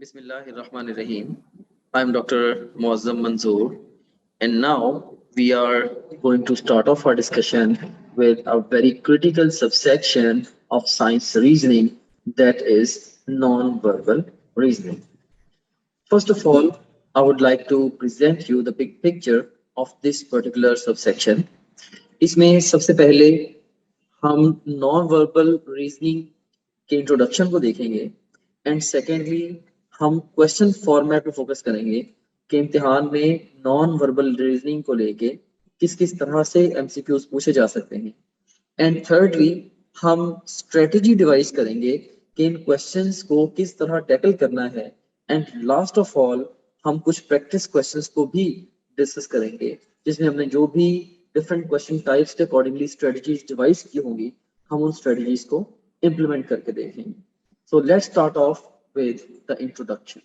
Bismillahirrahmanirrahim. I'm Dr. Muazzam Manzoor, and now we are going to start off our discussion with a very critical subsection of science reasoning, that is non-verbal reasoning. First of all, I would like to present you the big picture of this particular subsection. इसमें सबसे पहले हम non verbal reasoning के introduction को देखेंगे and secondly हम question format पे focus करेंगे कि इम्तिहान में नॉन वर्बल रीजनिंग को लेके किस किस तरह से एमसीक्यूज पूछे जा सकते हैं एंड थर्डली हम स्ट्रेटजी डिवाइस करेंगे कि इन क्वेश्चंस को किस तरह टैकल करना है एंड लास्ट ऑफ ऑल हम कुछ प्रैक्टिस क्वेश्चंस को भी डिस्कस करेंगे जिसमें हमने जो भी डिफरेंट क्वेश्चन टाइप्स के अकॉर्डिंगली स्ट्रेटजीज डिवाइस की होंगी हम उन स्ट्रेटजीज को implement करके देखेंगे. So let's start off with the introduction.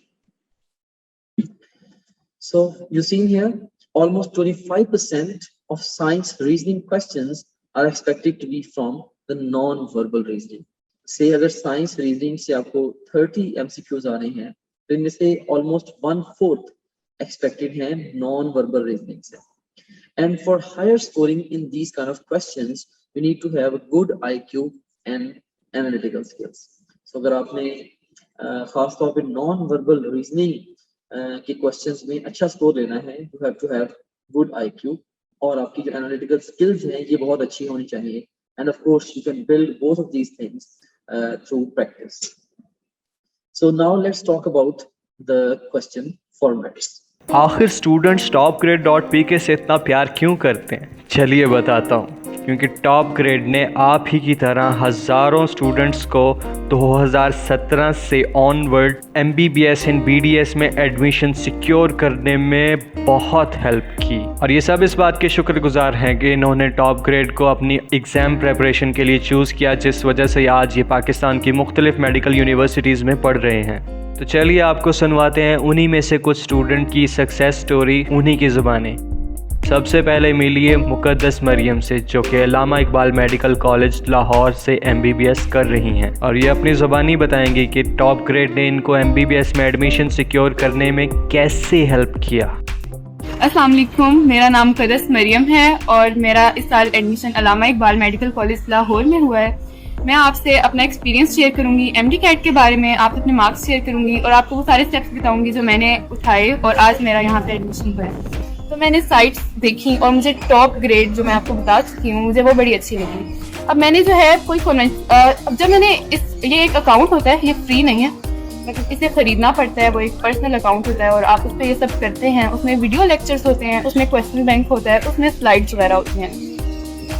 So you see here, almost 25% of science reasoning questions are expected to be from the non-verbal reasoning. Say अगर science reasoning से आपको 30 MCQs आ रहे हैं, तो इनमें से almost 1/4 expected हैं non-verbal reasoning से. And for higher scoring in these kind of questions, you need to have a good IQ and analytical skills. So अगर आपने खास तौर पे नॉन वर्बल रीजनिंग के क्वेश्चंस में अच्छा स्कोर लेना है, you have to have good IQ और आपकी जो एनालिटिकल स्किल्स हैं ये बहुत अच्छी होनी चाहिए. And of course you can build both of these things through practice. So now let's talk about the question formats. आखिर स्टूडेंट्स topgrade.pk से इतना प्यार क्यों करते हैं? चलिए बताता हूँ. क्योंकि टॉप ग्रेड ने आप ही की तरह हज़ारों स्टूडेंट्स को 2017 से ऑनवर्ड MBBS इन BDS में एडमिशन सिक्योर करने में बहुत हेल्प की. और ये सब इस बात के शुक्रगुजार हैं कि इन्होंने टॉप ग्रेड को अपनी एग्ज़ाम प्रेपरेशन के लिए चूज़ किया, जिस वजह से आज ये पाकिस्तान की मुख्तलिफ मेडिकल यूनिवर्सिटीज़ में पढ़ रहे हैं. तो चलिए आपको सुनवाते हैं उन्हीं में से कुछ स्टूडेंट की सक्सेस स्टोरी उन्हीं की ज़ुबानी. सबसे पहले मिलिए मुकद्दस मरियम से, जो कि अल्लामा इकबाल मेडिकल कॉलेज लाहौर से MBBS कर रही हैं और ये अपनी ज़ुबानी बताएंगी कि टॉप ग्रेड ने इनको MBBS में एडमिशन सिक्योर करने में कैसे हेल्प किया. अस्सलाम वालेकुम, मेरा नाम मुकद्दस मरियम है और मेरा इस साल एडमिशन अल्लामा इकबाल मेडिकल कॉलेज लाहौर में हुआ है. मैं आपसे अपना एक्सपीरियंस शेयर करूंगी MD कैट के बारे में, आप अपने मार्क्स शेयर करूंगी और आपको वो सारे स्टेप्स बताऊंगी जो मैंने उठाए और आज मेरा यहाँ पे एडमिशन हुआ है. तो मैंने साइट्स देखी और मुझे टॉप ग्रेड जो मैं आपको बता चुकी हूँ मुझे वो बड़ी अच्छी लगी. अब मैंने जो है कोई अब जब मैंने ये एक अकाउंट होता है, ये फ्री नहीं है, मतलब इसे खरीदना पड़ता है. वो एक पर्सनल अकाउंट होता है और आप उस पर ये सब करते हैं. उसमें वीडियो लेक्चर्स होते हैं, उसमें क्वेश्चन बैंक होता है, उसमें स्लाइड्स वगैरह होती हैं.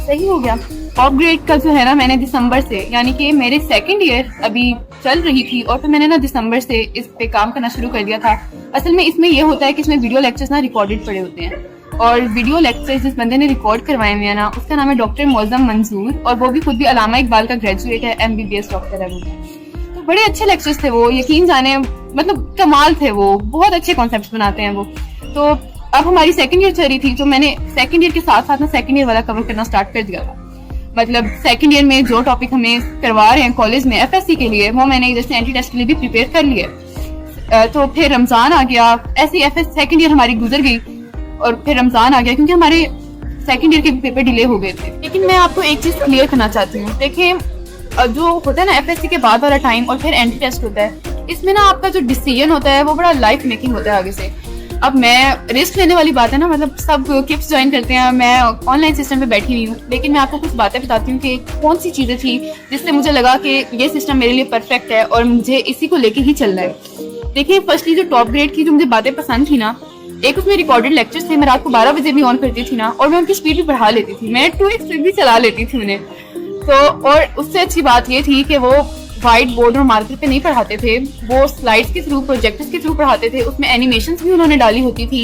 सही हो गया. टॉप ग्रेड का जो है ना, मैंने दिसंबर से, यानी कि मेरे सेकंड ईयर अभी चल रही थी और फिर मैंने ना दिसंबर से इस पे काम करना शुरू कर दिया था. असल में इसमें ये होता है कि इसमें वीडियो लेक्चर्स ना रिकॉर्डेड पड़े होते हैं और वीडियो लेक्चर्स जिस बंदे ने रिकॉर्ड करवाए हुए हैं ना, उसका नाम है डॉक्टर मुअज़्ज़म मंजूर और वो भी खुद भी अल्लामा इकबाल का ग्रेजुएट है, MBBS डॉक्टर है वो. तो बड़े अच्छे लेक्चर्स थे वो, यकीन जाने मतलब कमाल थे वो, बहुत अच्छे कॉन्सेप्ट बनाते हैं वो. तो अब हमारी सेकंड ईयर चल रही थी तो मैंने सेकंड ईयर के साथ साथ ना सेकंड ईयर वाला कवर करना स्टार्ट कर दिया था. मतलब सेकंड ईयर में जो टॉपिक हमें करवा रहे हैं कॉलेज में FSC के लिए, वो मैंने जैसे एंटी टेस्ट के लिए भी प्रिपेयर कर लिया. तो फिर रमज़ान आ गया, ऐसी सेकंड ईयर हमारी गुजर गई और फिर रमज़ान आ गया क्योंकि हमारे सेकंड ईयर के पेपर डिले हो गए थे. लेकिन मैं आपको एक चीज़ क्लियर करना चाहती हूँ. देखिए, जो होता है ना FSC के बाद वाला टाइम और फिर एंटी टेस्ट होता है, इसमें ना आपका जो डिसीजन होता है वो बड़ा लाइफ मेकिंग होता है आगे से. अब मैं रिस्क लेने वाली बात है ना, मतलब सब किप्स ज्वाइन करते हैं, मैं ऑनलाइन सिस्टम पे बैठी हुई हूँ, लेकिन मैं आपको कुछ बातें बताती हूँ कि कौन सी चीज़ें थी जिससे मुझे लगा कि ये सिस्टम मेरे लिए परफेक्ट है और मुझे इसी को लेके ही चलना है. देखिए, फर्स्टली जो टॉप ग्रेड की जो मुझे बातें पसंद थी ना, एक उसमें रिकॉर्डेड लेक्चर्स थे, मैं रात को 12 बजे भी ऑन करती थी ना और मैं उनकी स्पीड भी बढ़ा लेती थी, मैं 2x स्पीड भी चला लेती थी उन्हें. तो और उससे अच्छी बात ये थी कि वो वाइट बोर्ड और मार्कर पे नहीं पढ़ाते थे, वो स्लाइड्स के थ्रू, प्रोजेक्टर्स के थ्रू पढ़ाते थे. उसमें एनिमेशंस भी उन्होंने डाली होती थी,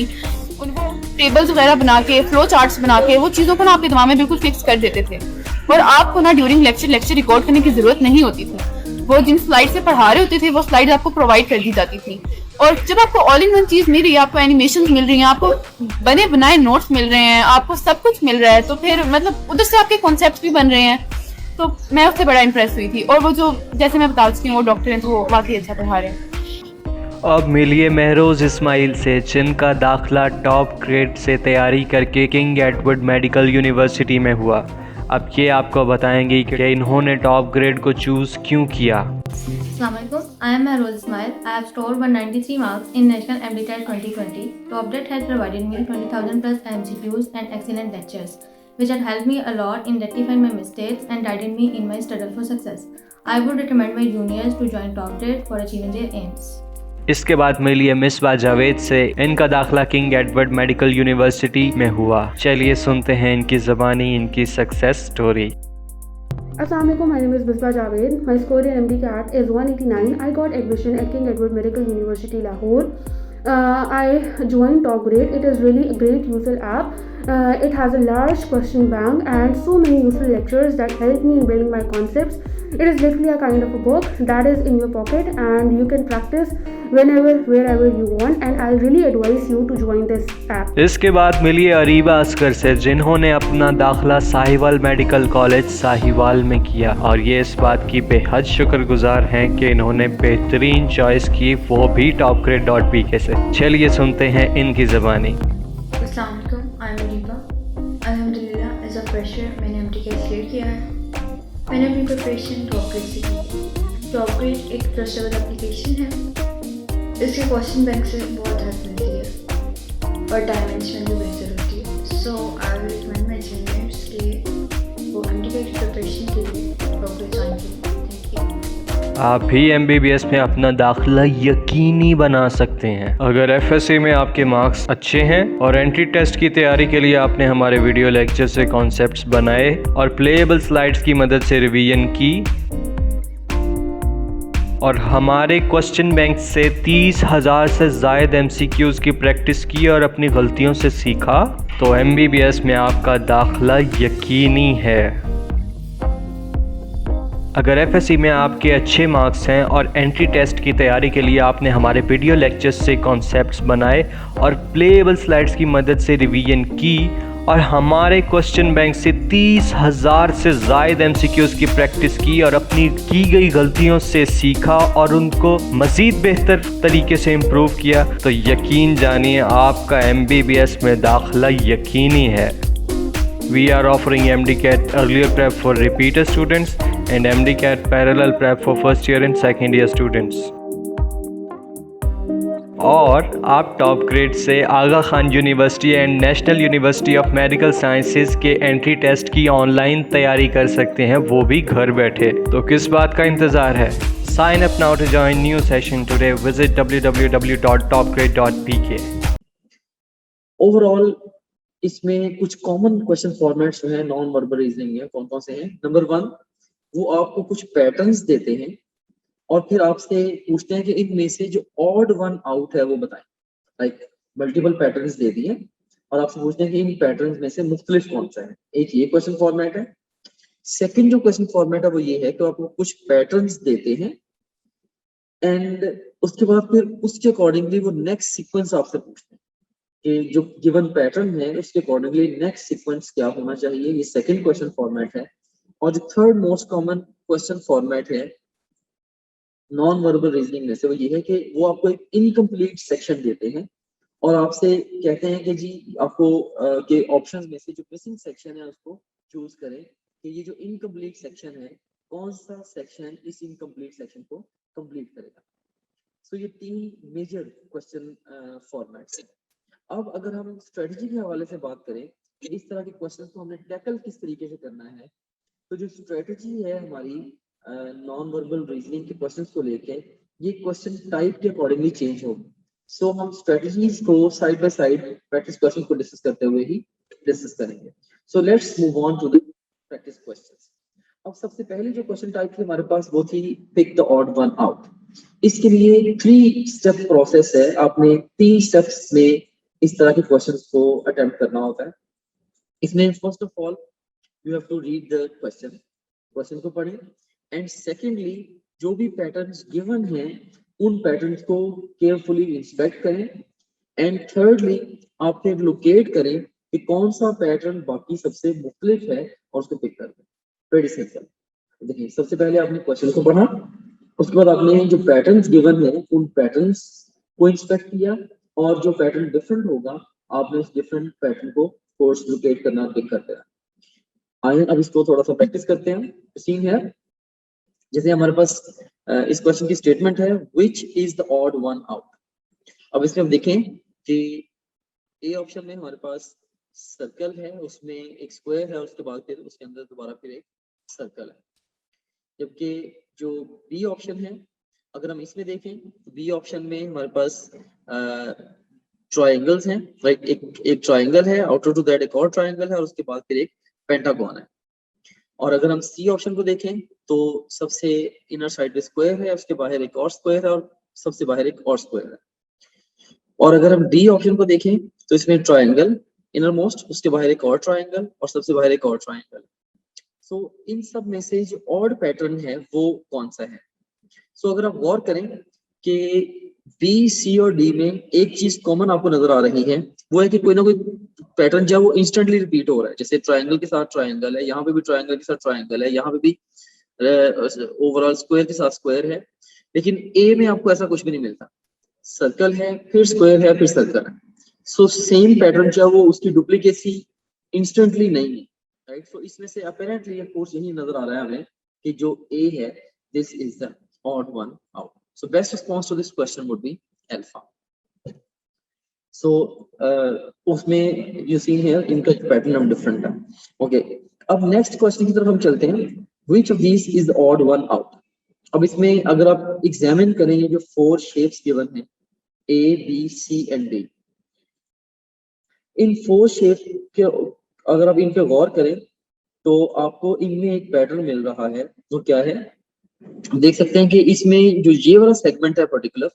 उनको टेबल्स वगैरह बना के, फ्लो चार्ट्स बना के वो चीज़ों को ना आपके दिमाग में बिल्कुल फिक्स कर देते थे और आपको ना ड्यूरिंग लेक्चर रिकॉर्ड करने की जरूरत नहीं होती थी. वो जिन स्लाइड से पढ़ा रहे होते थे वो स्लाइड आपको प्रोवाइड कर दी जाती थी. और जब आपको ऑल इन वन चीज़ मिल रही है, आपको एनिमेशन मिल रही है, आपको बने बनाए नोट्स मिल रहे हैं, आपको सब कुछ मिल रहा है, तो फिर मतलब उधर से आपके कॉन्सेप्ट भी बन रहे हैं. तो मैं उससे बड़ा इंप्रेस हुई थी. और वो जो जैसे मैं बता चुकी हूँ वो डॉक्टर हैं तो वो वाकई अच्छा पढ़ा रहे हैं. अब मिलिए महरोज इस्माइल से, जिनका दाखिला टॉप ग्रेड से तैयारी करके किंग एडवर्ड मेडिकल यूनिवर्सिटी में हुआ। अब ये आपको बताएंगे कि इन्होंने टॉप ग्रेड को चूज़ क्यों किया। Assalamualaikum. I am Mahroz Ismail. I have scored 193 marks in National MDTET 2020. TopDet has provided me 20,000 plus MCQs and excellent lectures, which had helped me a lot in rectifying my mistakes and guided me in my struggle for success. I would recommend my juniors to join TopDet for achieving their aims. इसके बाद मिलिए मिसबा जावेद से, इनका दाखिला king Edward medical university में हुआ। चलिए सुनते हैं इनकी ज़बानी इनकी success story. Assalamualaikum, my name is Misbah Javed. My score in MDCAT is 189. I got admission at King Edward Medical University, Lahore. I joined Top Grade. It is really a great useful app. It has a large question bank and so many useful lectures that help me in building my concepts. It is literally a kind of a book that is in your pocket and you can practice whenever, wherever you want, and I really advise you to join this app. इसके बाद मिलिए अरीबा असगर से, जिन्होंने अपना दाखिला Sahiwal medical college Sahiwal में किया और ये इस बात की बेहद शुक्रगुजार हैं कि इन्होंने बेहतरीन चॉइस की, वो भी topgrade.pk से। चलिए सुनते हैं इनकी ज़बानी। Assalamualaikum. I am Ariba. अल्हम्दुलिल्लाह एज अ फ्रेशर मैंने MDCAT क्लियर किया है। मैंने अपनी प्रिपरेशन टॉप ग्रेड से की। टॉप ग्रेड एक ट्रस्टेबल एप्लीकेशन है। इसके क्वेश्चन बैंक से बहुत हेल्प मिलती है और टाइम मैनेजमेंट भी बेहतर होती है। So I will recommend my juniors कि वो MDCAT की प्रिपरेशन के लिए टॉप ग्रेड ज्वाइन करें। आप भी MBBS में अपना दाखिला यकीनी बना सकते हैं अगर FSC में आपके मार्क्स अच्छे हैं और एंट्री टेस्ट की तैयारी के लिए आपने हमारे वीडियो लेक्चर से कॉन्सेप्ट्स बनाए और प्लेएबल स्लाइड्स की मदद से रिवीजन की और हमारे क्वेश्चन बैंक से 30,000 से ज़ायद MCQs की प्रैक्टिस की और अपनी गलतियों से सीखा, तो MBBS में आपका दाखिला यकीनी है। अगर FSC में आपके अच्छे मार्क्स हैं और एंट्री टेस्ट की तैयारी के लिए आपने हमारे वीडियो लेक्चर्स से कॉन्सेप्ट्स बनाए और प्लेएबल स्लाइड्स की मदद से रिवीजन की और हमारे क्वेश्चन बैंक से 30,000 से ज़ायद MCQs की प्रैक्टिस की और अपनी की गई गलतियों से सीखा और उनको मज़ीद बेहतर तरीके से इम्प्रूव किया, तो यकीन जानिए आपका MBBS में दाखिला यकीनी है। We are offering MDCAT earlier prep for repeater students and MDCAT parallel prep for first year and second year students. और आप टॉप ग्रेड से Aga Khan university and national university of medical sciences के एंट्री टेस्ट की online तैयारी कर सकते हैं, वो भी घर बैठे। तो किस बात का इंतज़ार है? Sign up now to join new session today. Visit www.topgrade.pk. Overall इसमें कुछ कॉमन क्वेश्चन फॉर्मेट्स जो है नॉन वर्बल रीजनिंग है, कौन कौन से हैं? नंबर 1, वो आपको कुछ पैटर्न्स देते हैं और फिर आपसे पूछते हैं कि इनमें से जो ऑड वन आउट है वो बताएं। लाइक मल्टीपल पैटर्न्स दे दिए और आपसे पूछते हैं कि इन पैटर्न्स में से मुख्तलिफ कौन सा है। एक ये क्वेश्चन फॉर्मेट है। सेकंड जो क्वेश्चन फॉर्मेट है वो ये है कि आपको कुछ पैटर्न्स देते हैं एंड उसके बाद फिर उसके अकॉर्डिंगली वो नेक्स्ट सीक्वेंस आपसे पूछते हैं कि जो गिवन पैटर्न है उसके अकॉर्डिंगली नेक्स्ट सीक्वेंस क्या होना चाहिए। ये सेकंड क्वेश्चन फॉर्मेट है। और जो third most common question format है नॉन वर्बल रीजनिंग में से, वो ये है कि वो आपको एक इनकम्प्लीट सेक्शन देते हैं और आपसे कहते हैं कि जी आपको के ऑप्शंस में से जो मिसिंग सेक्शन है उसको चूज करें कि ये जो इनकम्प्लीट सेक्शन है कौन सा सेक्शन इस इनकम्प्लीट सेक्शन को कंप्लीट करेगा। सो ये 3 मेजर क्वेश्चन फॉर्मेट्स हैं। अब अगर हम स्ट्रेटजी के हवाले से बात करें कि इस तरह के क्वेश्चंस को हमने टैकल किस तरीके से करना है, तो जो स्ट्रेटजी है हमारी नॉन वर्बल रीजनिंग के क्वेश्चंस को लेके, ये क्वेश्चन टाइप के अकॉर्डिंगली चेंज होगी। सो हम स्ट्रेटजीज को side by side practice question को डिस्कस करते हुए ही डिस्कस करेंगे। So let's move on to the practice questions. अब सबसे पहले जो क्वेश्चन टाइप थी हमारे पास वो थी pick the odd one out. इसके लिए 3 स्टेप प्रोसेस है। आपने 3 स्टेप्स में इस तरह के क्वेश्चंस को अटेम्प्ट करना होता है। इसमें first of all you have to read the question को पढ़ें एंड सेकेंडली जो भी पैटर्न्स गिवन हैं उन पैटर्न्स को केयरफुली इंस्पेक्ट करें एंड थर्डली आप फिर लोकेट करें कि कौन सा पैटर्न बाकी सबसे मुख्तलिफ है और उसको पिक कर दें। Very simple. देखिए सबसे पहले आपने क्वेश्चन को पढ़ा, उसके बाद आपने जो पैटर्न्स गिवन है उन पैटर्न्स को इंस्पेक्ट किया और जो पैटर्न डिफरेंट होगा आपने उस डिफरेंट पैटर्न को कोर्स लोकेट करना पिक कर देना। आइए अब इसको थोड़ा सा प्रैक्टिस करते हैं। सीन है जैसे हमारे पास इस क्वेश्चन की स्टेटमेंट है which is the odd one out. अब इसमें हम देखें कि ए ऑप्शन में हमारे पास सर्कल है, उसमें एक स्क्वायर है, उसके बाद फिर उसके अंदर दोबारा फिर एक सर्कल है। जबकि जो बी ऑप्शन है अगर हम इसमें देखें तो बी ऑप्शन में हमारे पास ट्रायंगल्स हैं, राइट। एक ट्रायंगल है, आउटर टू दैट एक और ट्रायंगल है और उसके बाद फिर एक पेंटागन है। और अगर हम सी ऑप्शन को देखें तो सबसे इनर साइड पे स्क्वायर है, उसके बाहर एक और स्क्वायर है और सबसे बाहर एक और स्क्वायर है। और अगर हम डी ऑप्शन को देखें तो इसमें ट्रायंगल इनर मोस्ट, उसके बाहर एक और ट्रायंगल और सबसे बाहर एक और ट्रायंगल। सो इन सब में से जो ऑड पैटर्न है वो कौन सा है? सो अगर आप गौर करें कि बी, सी और डी में एक चीज कॉमन आपको नजर आ रही है, वो है कि कोई ना कोई पैटर्न जो है वो इंस्टेंटली रिपीट हो रहा है। जैसे ट्रायंगल के साथ ट्रायंगल है, यहाँ पे भी ट्रायंगल के साथ ट्रायंगल है, यहाँ पे भी ओवरऑल स्क्वायर के साथ स्क्वायर है। लेकिन ए में आपको ऐसा कुछ भी नहीं मिलता, सर्कल है फिर स्क्वायर है फिर सर्कल है। सो सेम पैटर्न जो है वो उसकी डुप्लीकेसी इंस्टेंटली नहीं है, राइट। सो इसमें से अपेरेंटली ऑफ कोर्स यही नजर आ रहा है हमें कि जो ए है this is the odd one out. So best response to this question would be alpha. So उसमें you see here इनका पैटर्न हम डिफरेंट है। ओके अब नेक्स्ट क्वेश्चन की तरफ हम चलते हैं। Which of these is the odd one out? अब इसमें अगर आप एग्जामिन करें ये जो 4 शेप्स गिवन हैं A, B, C and D, in 4 shape के अगर आप इन पे गौर करें तो आपको इनमें एक पैटर्न मिल रहा है। वो क्या है? देख सकते हैं कि इसमें जो ये वाला सेगमेंट है पर्टिकुलर,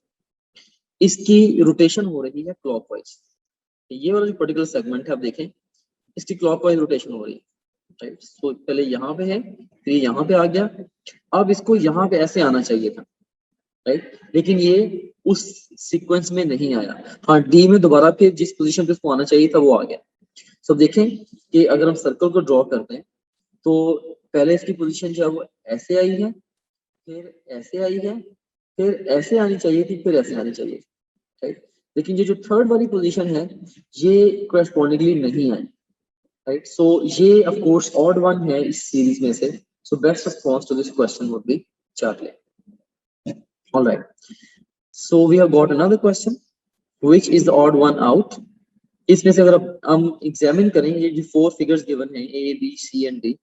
इसकी रोटेशन हो रही है क्लॉकवाइज। ये वाला जो पर्टिकुलर सेगमेंट है आप देखें इसकी क्लॉकवाइज रोटेशन हो रही है, राइट। सो पहले यहाँ पे है फिर यहाँ पे आ गया, अब इसको यहाँ पे ऐसे आना चाहिए था, राइट। लेकिन ये उस सीक्वेंस में नहीं आया। हाँ डी में दोबारा फिर जिस पोजीशन पे इसको आना चाहिए था वो आ गया। सो देखें कि अगर हम सर्कल को ड्रॉ करते हैं तो पहले इसकी पोजीशन जो है वो ऐसे आई है, फिर ऐसे आई है, फिर ऐसे आनी चाहिए थी, फिर ऐसे आनी चाहिए, राइट। लेकिन ये जो थर्ड वाली पोजीशन है ये कॉरेस्पॉन्डिंगली नहीं आई, राइट। सो ये ऑफ कोर्स ऑड वन है इस सीरीज में से। So best response to this question would be Charlie. Alright, so we have got another question which is the odd one out. इसमें से अगर हम एग्जामिन करें ये जो 4 फिगर्स गिवन है ए, बी, सी एंड डी,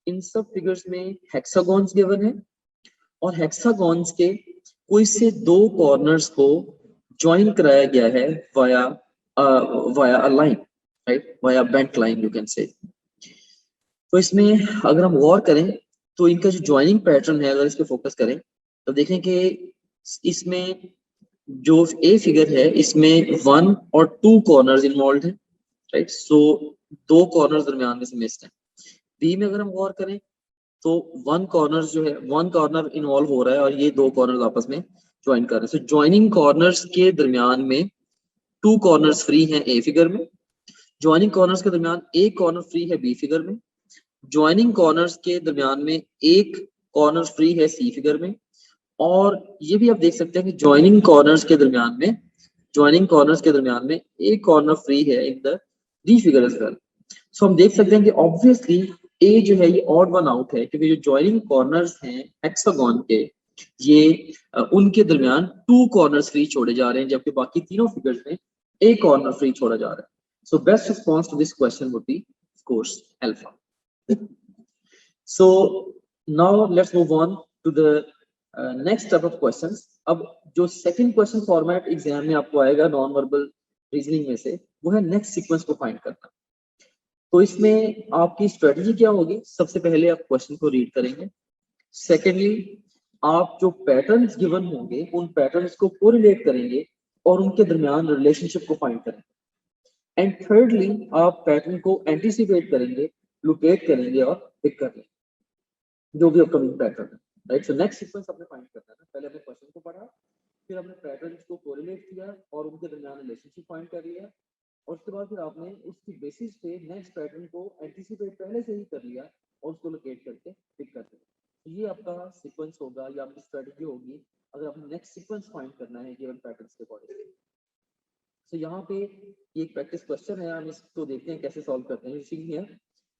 इन सब फिगर्स में हेक्सागॉन्स गिवन है और हेक्सागॉन्स के कोई से 2 कॉर्नर्स को ज्वाइन कराया गया है via a line, right, via bent line you can say. तो इसमें अगर हम गौर करें तो इनका जो ज्वाइनिंग पैटर्न है अगर इस पे फोकस करें तो देखें कि इसमें जो ए फिगर है इसमें 1 और 2 कॉर्नर्स इन्वॉल्व हैं, राइट। सो 2 कॉर्नर्स दरमियान में से मिस्ड हैं। बी में अगर हम गौर करें तो 1 कॉर्नर जो है 1 कॉर्नर इन्वॉल्व हो रहा है और ये 2 कॉर्नर्स आपस में ज्वाइन कर रहे हैं। सो ज्वाइनिंग कॉर्नर्स के दरमियान में 2 कॉर्नर्स फ्री हैं ए फिगर में, ज्वाइनिंग कॉर्नर्स के दरमियान एक कॉर्नर फ्री है बी फिगर में, ज्वाइनिंग कॉर्नर्स के दरमियान में एक कॉर्नर फ्री है सी फिगर में, और ये भी आप देख सकते हैं कि ज्वाइनिंग कॉर्नर्स के दरमियान में एक कॉर्नर फ्री है in the D figure as well. So हम देख सकते हैं कि ऑब्वियसली ए जो है ये ऑड वन आउट है क्योंकि जो ज्वाइनिंग कॉर्नर्स हैं हेक्सागन के ये उनके दरमियान 2 कॉर्नर्स फ्री छोड़े जा रहे हैं जबकि बाकी तीनों फिगर्स में एक कॉर्नर फ्री छोड़ा जा रहा है। So best response to this question would be of course Alpha. So now let's move on to the next type of questions. अब जो सेकंड क्वेश्चन फॉर्मेट एग्जाम में आपको आएगा नॉन वर्बल रीजनिंग में से वो है नेक्स्ट सीक्वेंस को फाइंड करना। तो इसमें आपकी स्ट्रेटजी क्या होगी? सबसे पहले आप क्वेश्चन को रीड करेंगे, सेकेंडली आप जो पैटर्न्स गिवन होंगे उन पैटर्न्स को कोरिलेट करेंगे और उनके दरमियान रिलेशनशिप को फाइंड करेंगे, एंड थर्डली आप पैटर्न को एंटिसिपेट करेंगे, लोकेट करेंगे और पिक कर लेंगे जो भी अपकमिंग पैटर्न है, राइट। सो नेक्स्ट सीक्वेंस आपने फाइंड करना है। पहले हमने क्वेश्चन को पढ़ा, फिर हमने पैटर्न्स को कोरिलेट किया और उनके दरमियान रिलेशनशिप फाइंड कर लिया, और उसके बाद फिर आपने उसकी बेसिस पे नेक्स्ट पैटर्न को एंटिसिपेट पहले से ही कर लिया और उसको लोकेट करके पिक कर दिया। तो ये आपका सीक्वेंस होगा या आपकी स्ट्रेटजी होगी अगर अगर आपने नेक्स्ट सीक्वेंस फाइंड करना है गिवन पैटर्न्स के अकॉर्डिंग। तो यहाँ पे ये एक प्रैक्टिस क्वेश्चन है, हम इसको देखते हैं कैसे सॉल्व करते हैं। इसी है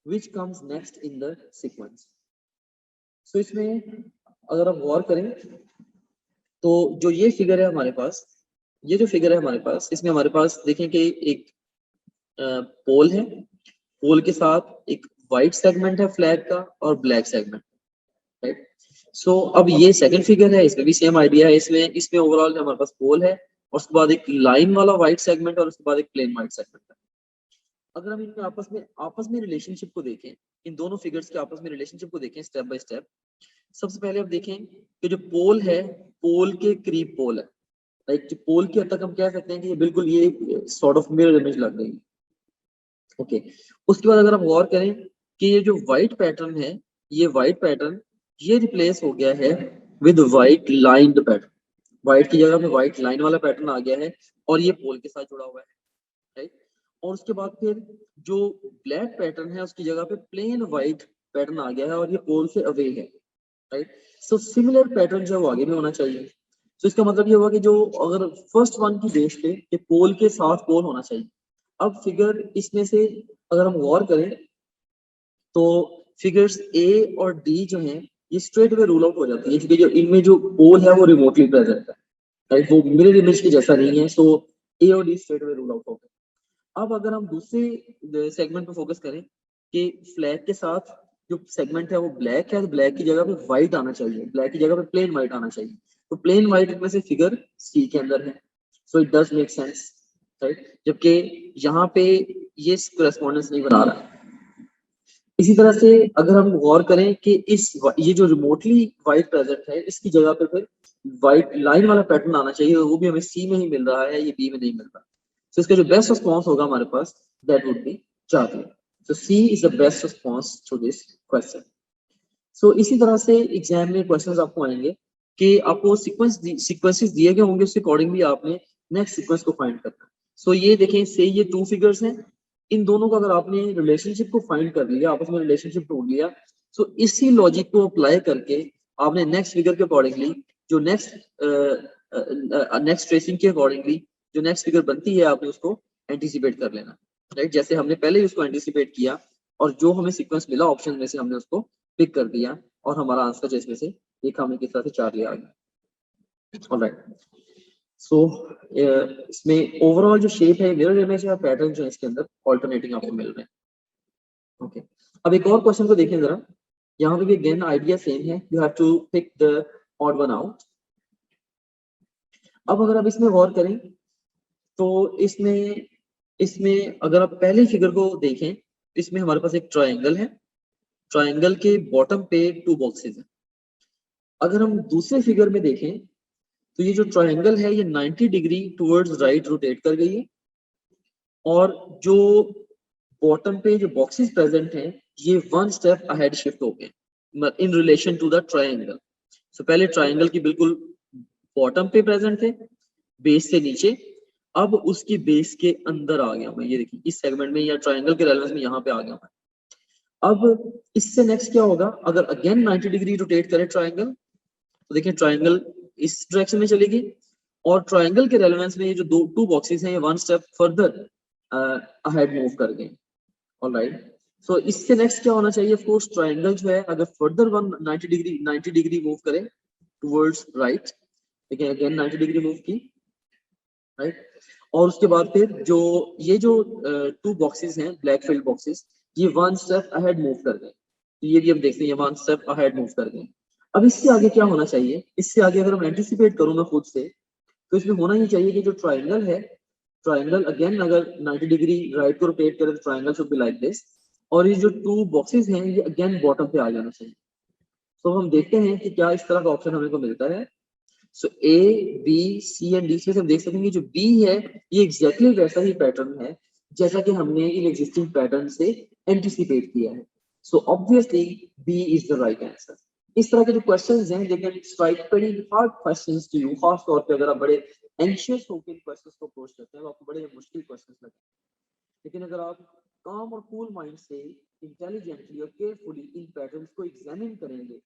which comes next in the sequence. So इसमें अगर आप गौर करें तो जो ये फिगर है हमारे पास, ये जो फिगर है हमारे पास, इसमें हमारे पास देखें कि एक पोल है, पोल के साथ एक वाइट सेगमेंट है फ्लैग का और ब्लैक सेगमेंट, राइट। सो अब ये सेकंड फिगर है, इसमें भी सेम आइडिया है। इसमें ओवरऑल हमारे पास पोल है और उसके बाद एक लाइन वाला वाइट सेगमेंट और उसके बाद एक प्लेन वाइट सेगमेंट है। अगर हम इनके आपस में रिलेशनशिप को देखें, इन दोनों फिगर्स के आपस में रिलेशनशिप को देखें स्टेप बाय स्टेप, सबसे पहले आप देखें कि जो पोल है, पोल के करीब पोल है, लाइक जो पोल की हद तक हम कह सकते हैं कि ये बिल्कुल ये सॉर्ट ऑफ मिरर इमेज लग रही है। ओके, उसके बाद अगर आप गौर करें कि ये जो व्हाइट पैटर्न है, ये व्हाइट पैटर्न ये रिप्लेस हो गया है with white lined pattern. White की जगह पे व्हाइट लाइन वाला पैटर्न आ गया है और ये पोल के साथ जुड़ा हुआ है, राइट। और उसके बाद फिर जो ब्लैक पैटर्न है उसकी जगह पे प्लेन व्हाइट पैटर्न आ गया है और ये पोल से अवे है, राइट। सो सिमिलर पैटर्न जो आगे भी होना चाहिए। तो इसका मतलब ये हुआ कि जो अगर फर्स्ट वन की बेस पे कि पोल के साथ पोल होना चाहिए। अब फिगर इसमें से अगर हम गौर करें तो फिगर्स ए और डी जो हैं ये स्ट्रेट वे रूल आउट हो जाती है, क्योंकि जो इनमें जो पोल है वो रिमोटली प्रेजेंट है, राइट, वो मिरर इमेज के जैसा नहीं है। सो ए और D straight way rule out हो गए। अब अगर हम दूसरे सेगमेंट पे फोकस करें कि फ्लैग के साथ जो सेगमेंट है वो ब्लैक है, तो ब्लैक की जगह पे व्हाइट आना चाहिए, ब्लैक की जगह पे प्लेन व्हाइट आना चाहिए। तो प्लेन व्हाइट में से फिगर सी के अंदर है। So it does make sense, right, जबकि यहाँ पे ये करस्पॉन्डेंस नहीं बना रहा। इसी तरह से अगर हम गौर करें कि ये जो रिमोटली व्हाइट प्रेजेंट है इसकी जगह पे फिर व्हाइट लाइन वाला पैटर्न आना चाहिए, वो भी हमें सी में ही मिल रहा है, ये बी में नहीं मिल रहा। तो इसका जो बेस्ट रिस्पॉन्स होगा हमारे पास that would be Charlie. So C is the best response to this question. So इसी तरह से एग्जाम में क्वेश्चंस आपको आएंगे कि आपको सीक्वेंसेस दिए गए होंगे, उसके अकॉर्डिंगली आपने नेक्स्ट सीक्वेंस को फाइंड करना है। सो ये देखें, से ये टू फिगर्स हैं, इन दोनों का अगर आपने रिलेशनशिप को फाइंड कर लिया, आपस में रिलेशनशिप ढूंढ लिया, सो इसी लॉजिक को अप्लाई करके आपने नेक्स्ट फिगर के अकॉर्डिंगली जो नेक्स्ट ट्रेसिंग के अकॉर्डिंगली जो नेक्स्ट फिगर बनती है आपने उसको एंटीसिपेट कर लेना, राइट। जैसे हमने पहले ही उसको एंटीसिपेट किया और जो हमें सीक्वेंस मिला ऑप्शन में से हमने उसको पिक कर दिया और हमारा आंसर जिसमें से देखा हमने किस तरह से चार्ली आ गया। ऑलराइट, सो इसमें ओवरऑल जो शेप है मिरर इमेज है, पैटर्न जो है इसके अंदर ऑल्टरनेटिंग आपको मिल रहे हैं। ओके, अब एक और क्वेश्चन को देखें जरा। यहाँ पे भी अगेन आइडिया सेम है, you have to pick the odd one out. अब अगर आप इसमें गौर करें तो इसमें अगर आप पहले फिगर को देखें, इसमें हमारे पास एक ट्रायंगल है, ट्रायंगल के बॉटम पे टू बॉक्सेस हैं। अगर हम दूसरे फिगर में देखें तो ये जो ट्रायंगल है ये 90 डिग्री टुवर्ड्स राइट रोटेट कर गई है और जो बॉटम पे जो बॉक्सेस प्रेजेंट हैं ये वन स्टेप अहेड शिफ्ट हो गए in relation to the triangle. So पहले ट्रायंगल की बिल्कुल बॉटम पे प्रेजेंट थे, बेस से नीचे, अब उसकी बेस के अंदर आ गया मैं, ये देखिए इस सेगमेंट में या ट्रायंगल के रेलेवेंस में यहाँ पे आ गया मैं। अब इससे नेक्स्ट क्या होगा, अगर अगेन 90 डिग्री रोटेट करें ट्रायंगल तो देखिए ट्रायंगल इस डायरेक्शन में चलेगी और ट्रायंगल के रेलेवेंस में ये जो टू बॉक्सेस हैं ये one step further ahead move कर गए। ऑलराइट, सो इससे नेक्स्ट क्या होना चाहिए, ऑफ कोर्स ट्रायंगल जो है अगर फर्दर 90 डिग्री मूव करे टुवर्ड्स राइट, देखिए अगेन 90 डिग्री मूव की, राइट। और उसके बाद फिर जो ये जो टू बॉक्सेस हैं ब्लैक फिल्ड बॉक्सेस ये वन स्टेप अहेड मूव कर गए, तो ये भी हम देखते हैं ये वन स्टेप अहेड मूव कर गए। अब इससे आगे क्या होना चाहिए, इससे आगे अगर हम एंटिसिपेट करूँ मैं खुद से तो इसमें होना ही चाहिए कि जो ट्रायंगल है, ट्रायंगल अगेन अगर 90 डिग्री राइट को रोटेट करे तो triangle should be like this और ये जो टू बॉक्सेस हैं ये अगेन बॉटम पे आ जाना चाहिए। तो हम देखते हैं कि क्या इस तरह का ऑप्शन हमें को मिलता है। So A B C and D से हम देख सकेंगे जो बी है ये एग्जैक्टली वैसा ही पैटर्न है जैसा कि हमने इन एग्जिस्टिंग पैटर्न से एंटिसिपेट किया है। So obviously B is the right answer. इस तरह के जो क्वेश्चंस हैं they can strike very hard questions to you, खास तौर पे अगर आप बड़े एंशियस होकर इन क्वेश्चंस को अप्रोच करते हैं तो आपको बड़े मुश्किल क्वेश्चंस लगते हैं। लेकिन अगर आप काम और कूल माइंड से इंटेलिजेंटली और केयरफुली इन पैटर्न्स को एग्जामिन करेंगे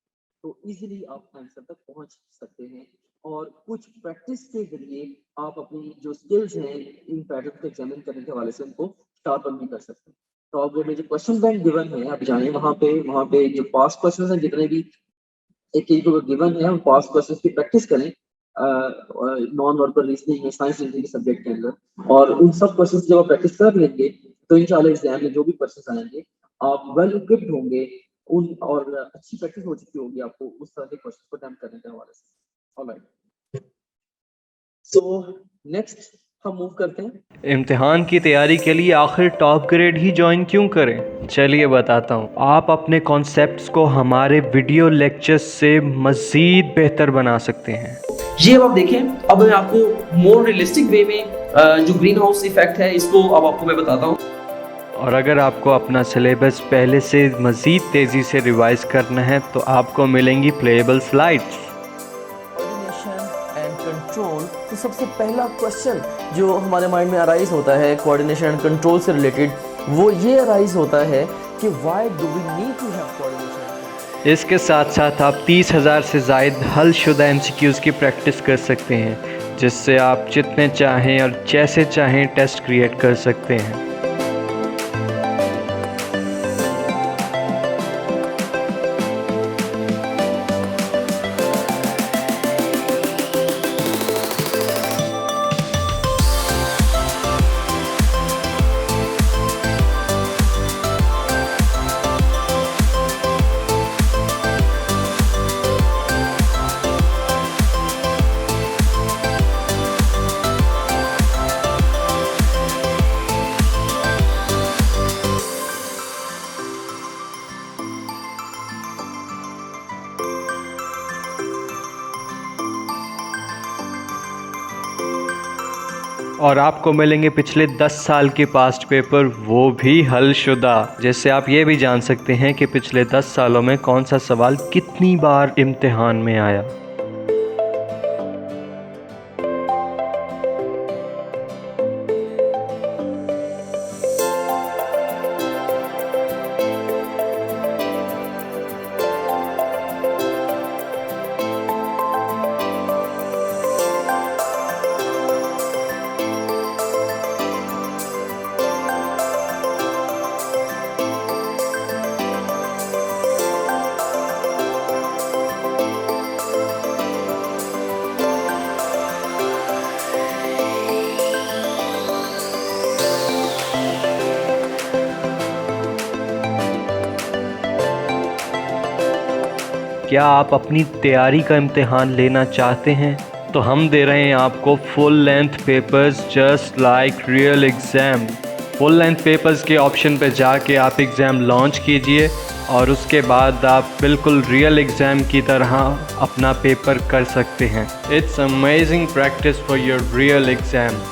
तो इजीली आप आंसर तक पहुंच सकते हैं और कुछ प्रैक्टिस के जरिए आप अपनी जो स्किल्स हैं इन पैटर्न को एग्जामिन करने के हवाले से उनको शार्पन भी कर सकते हैं। टॉप ग्रेड में जो क्वेश्चन बैंक गिवन है, आप जाएं वहाँ पे जो पास क्वेश्चन हैं जितने भी एक गिवन है, उन पास क्वेश्चन की प्रैक्टिस करें नॉन वर्बल रीजनिंग में, साइंस रीजनिंग के सब्जेक्ट के अंदर, और उन सब क्वेश्चन जब आप प्रैक्टिस कर लेंगे तो इंशाल्लाह एग्जाम में जो भी क्वेश्चन आएंगे आप वेल इक्विप्ड होंगे उन, और अच्छी प्रैक्टिस हो चुकी होगी आपको उस तरह के क्वेश्चन को अटेम्प्ट करने के हवाले से। ऑलराइट, सो नेक्स्ट हम मूव करते हैं। इम्तिहान की तैयारी के लिए आखिर टॉप ग्रेड ही ज्वाइन क्यों करें? चलिए बताता हूँ। आप अपने कॉन्सेप्ट्स को हमारे वीडियो लेक्चर्स से मज़ीद बेहतर बना सकते हैं। ये अब आप देखें, अब मैं आपको मोर रियलिस्टिक वे में जो ग्रीन हाउस इफेक्ट है इसको अब आपको मैं बताता हूँ। और अगर आपको अपना सिलेबस पहले से मज़ीद तेज़ी से रिवाइज करना है तो आपको मिलेंगी playable slides. Coordination and control, तो सबसे पहला क्वेश्चन जो हमारे माइंड में अराइज होता है कोऑर्डिनेशन एंड कंट्रोल से रिलेटेड, वो ये अराइज होता है कि why do we need to have coordination. इसके साथ साथ आप 30,000 से ज़ायद हलशुदा MCQs की प्रैक्टिस कर सकते हैं, जिससे आप जितने चाहें और जैसे चाहें टेस्ट क्रिएट कर सकते हैं। और आपको मिलेंगे पिछले 10 साल के पास्ट पेपर, वो भी हलशुदा, जिससे आप ये भी जान सकते हैं कि पिछले 10 सालों में कौन सा सवाल कितनी बार इम्तिहान में आया। क्या आप अपनी तैयारी का इम्तिहान लेना चाहते हैं? तो हम दे रहे हैं आपको full length papers just like real exam. Full length papers के ऑप्शन पे जाके आप एग्ज़ाम लॉन्च कीजिए और उसके बाद आप बिल्कुल रियल एग्ज़ाम की तरह अपना पेपर कर सकते हैं। It's amazing practice for your real exam.